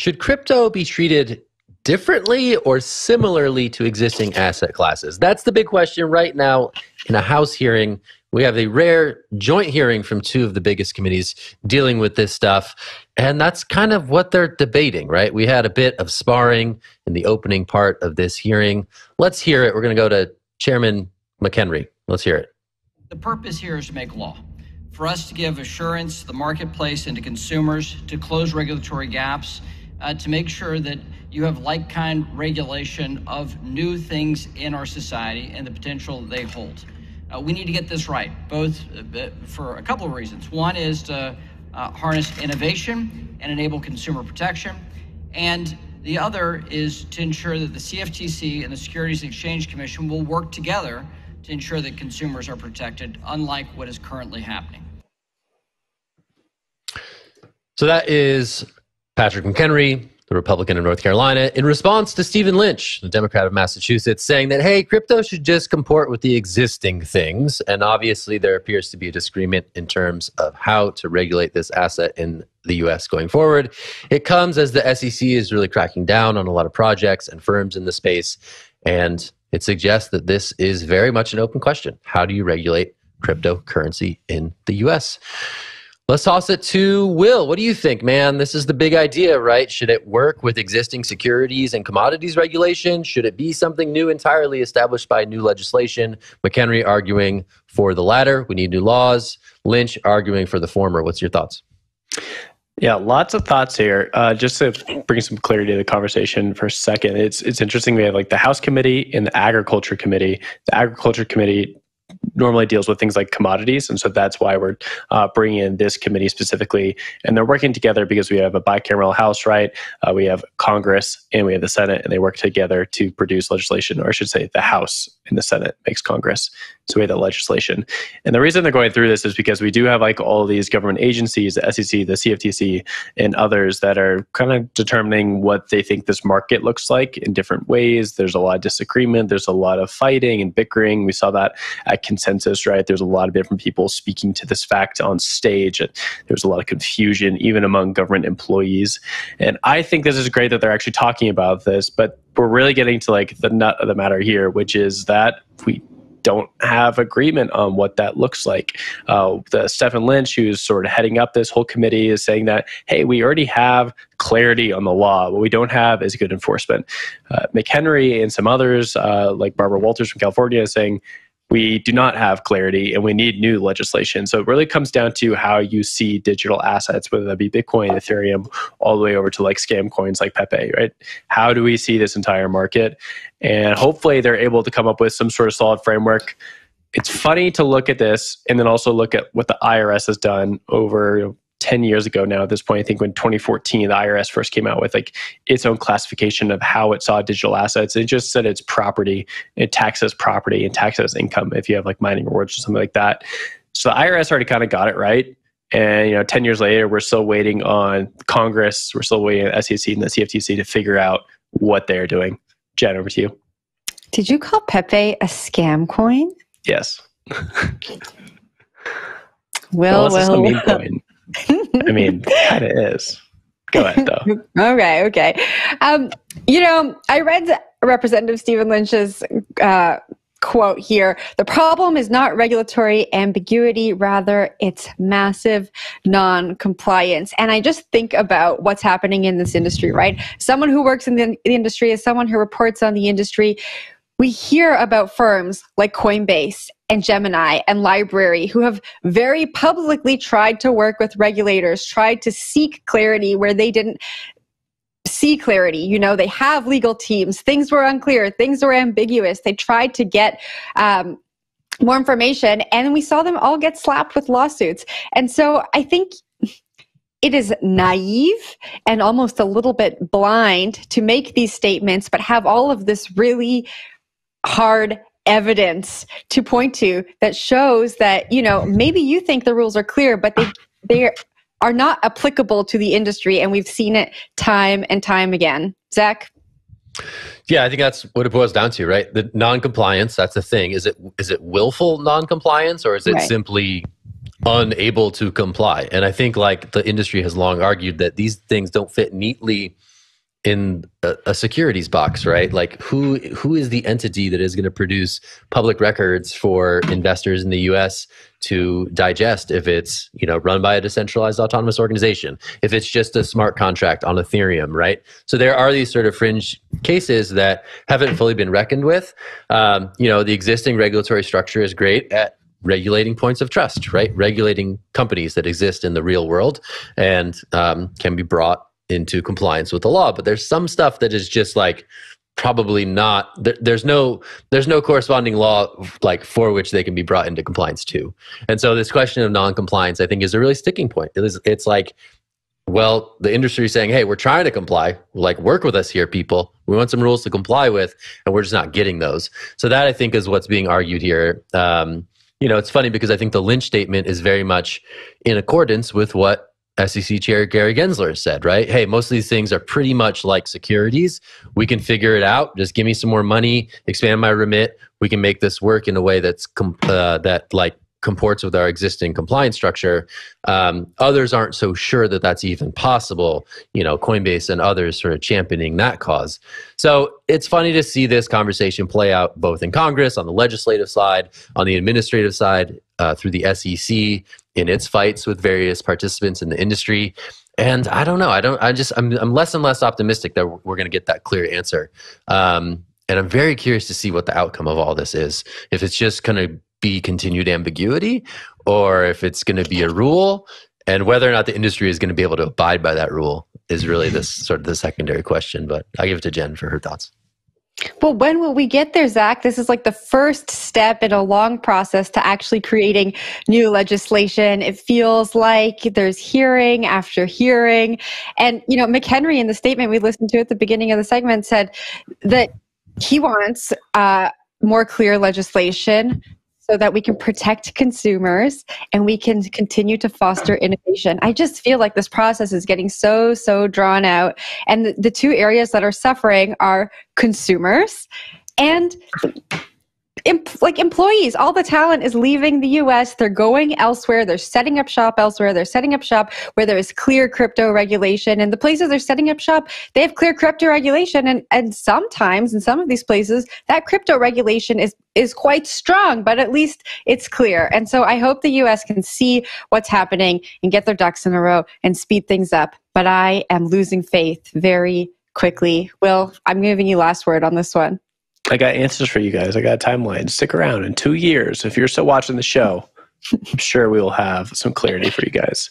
Should crypto be treated differently or similarly to existing asset classes? That's the big question right now in a House hearing. We have a rare joint hearing from two of the biggest committees dealing with this stuff. And that's kind of what they're debating, right? We had a bit of sparring in the opening part of this hearing. Let's hear it. We're going to go to Chairman McHenry. Let's hear it. The purpose here is to make law, for us to give assurance to the marketplace and to consumers, to close regulatory gaps, to make sure that you have like-kind regulation of new things in our society and the potential they hold. We need to get this right, both for a couple of reasons. One is to harness innovation and enable consumer protection. And the other is to ensure that the CFTC and the Securities and Exchange Commission will work together to ensure that consumers are protected, unlike what is currently happening. So that is Patrick McHenry, the Republican of North Carolina, in response to Stephen Lynch, the Democrat of Massachusetts, saying that, hey, crypto should just comport with the existing things. And obviously, there appears to be a disagreement in terms of how to regulate this asset in the U.S. going forward. It comes as the SEC is really cracking down on a lot of projects and firms in the space. And it suggests that this is very much an open question. How do you regulate cryptocurrency in the U.S.? Let's toss it to Will. What do you think, man? This is the big idea, right? Should it work with existing securities and commodities regulation? Should it be something new entirely established by new legislation? McHenry arguing for the latter. We need new laws. Lynch arguing for the former. What's your thoughts? Yeah, lots of thoughts here. Just to bring some clarity to the conversation for a second, it's interesting. We have like the House Committee and the Agriculture Committee. The Agriculture Committee normally deals with things like commodities. And so that's why we're bringing in this committee specifically. And they're working together because we have a bicameral House, right? We have Congress and we have the Senate, and they work together to produce legislation, or I should say the House and the Senate makes Congress. So we have that legislation. And the reason they're going through this is because we do have like all of these government agencies, the SEC, the CFTC, and others that are kind of determining what they think this market looks like in different ways. There's a lot of disagreement. There's a lot of fighting and bickering. We saw that at Consensus, right? There's a lot of different people speaking to this fact on stage. And there's a lot of confusion, even among government employees. And I think this is great that they're actually talking about this, but we're really getting to like the nut of the matter here, which is that we don't have agreement on what that looks like. The Stephen Lynch, who's sort of heading up this whole committee, is saying that, hey, we already have clarity on the law. What we don't have is good enforcement. McHenry and some others, like Barbara Walters from California, is saying, we do not have clarity and we need new legislation. So it really comes down to how you see digital assets, whether that be Bitcoin, Ethereum, all the way over to like scam coins like Pepe, right? How do we see this entire market? And hopefully they're able to come up with some sort of solid framework. It's funny to look at this and then also look at what the IRS has done over 10 years ago now at this point. I think when 2014, the IRS first came out with like its own classification of how it saw digital assets. It just said it's property. It taxes property and taxes income if you have like mining rewards or something like that. So the IRS already kind of got it right. And 10 years later, we're still waiting on Congress. We're still waiting on SEC and the CFTC to figure out what they're doing. Jen, over to you. Did you call Pepe a scam coin? Yes. Well, it's a meme coin. I mean, kind of is. Go ahead, though. Okay. I read Representative Stephen Lynch's quote here. The problem is not regulatory ambiguity, rather it's massive non-compliance. And I just think about what's happening in this industry, right? Someone who works in the industry is someone who reports on the industry. We hear about firms like Coinbase and Gemini and Library who have very publicly tried to work with regulators, tried to seek clarity where they didn't see clarity. They have legal teams. Things were unclear. Things were ambiguous. They tried to get more information, and we saw them all get slapped with lawsuits. And so I think it is naive and almost a little bit blind to make these statements, but have all of this really hard evidence to point to that shows that, maybe you think the rules are clear, but they are not applicable to the industry. And we've seen it time and time again. Zach? Yeah, I think that's what it boils down to, right? The non-compliance, that's the thing. Is it willful non-compliance, or is it simply unable to comply? And I think like the industry has long argued that these things don't fit neatly in a securities box, right? Like who is the entity that is going to produce public records for investors in the US to digest if it's, run by a decentralized autonomous organization, if it's just a smart contract on Ethereum, right? So there are these sort of fringe cases that haven't fully been reckoned with. The existing regulatory structure is great at regulating points of trust, right? Regulating companies that exist in the real world and can be brought into compliance with the law. But there's some stuff that is just like probably not, there's no corresponding law like for which they can be brought into compliance too. And so this question of non-compliance, I think, is a really sticking point. It's like, well, the industry is saying, hey, we're trying to comply. Like, work with us here, people. We want some rules to comply with, and we're just not getting those. So that, I think, is what's being argued here. It's funny because I think the Lynch statement is very much in accordance with what SEC Chair Gary Gensler said, right? Hey, most of these things are pretty much like securities. We can figure it out. Just give me some more money, expand my remit. We can make this work in a way that's comports with our existing compliance structure. Others aren't so sure that that's even possible. Coinbase and others sort of championing that cause. So it's funny to see this conversation play out both in Congress, on the legislative side, on the administrative side, through the SEC in its fights with various participants in the industry. And I don't know. I'm less and less optimistic that we're going to get that clear answer. And I'm very curious to see what the outcome of all this is. If it's just going to be continued ambiguity, or if it's going to be a rule, and whether or not the industry is going to be able to abide by that rule is really this sort of the secondary question. But I'll give it to Jen for her thoughts. Well, when will we get there, Zach? This is like the first step in a long process to actually creating new legislation. It feels like there's hearing after hearing. And, McHenry, in the statement we listened to at the beginning of the segment, said that he wants more clear legislation so that we can protect consumers and we can continue to foster innovation. I just feel like this process is getting so drawn out. And the two areas that are suffering are consumers and employees. All the talent is leaving the US. They're going elsewhere. They're setting up shop elsewhere. They're setting up shop where there is clear crypto regulation. And the places they're setting up shop, they have clear crypto regulation. And sometimes in some of these places, that crypto regulation is quite strong, but at least it's clear. And so I hope the US can see what's happening and get their ducks in a row and speed things up. But I am losing faith very quickly. Will, I'm giving you last word on this one. I got answers for you guys. I got a timeline. Stick around. In 2 years, if you're still watching the show, I'm sure we will have some clarity for you guys.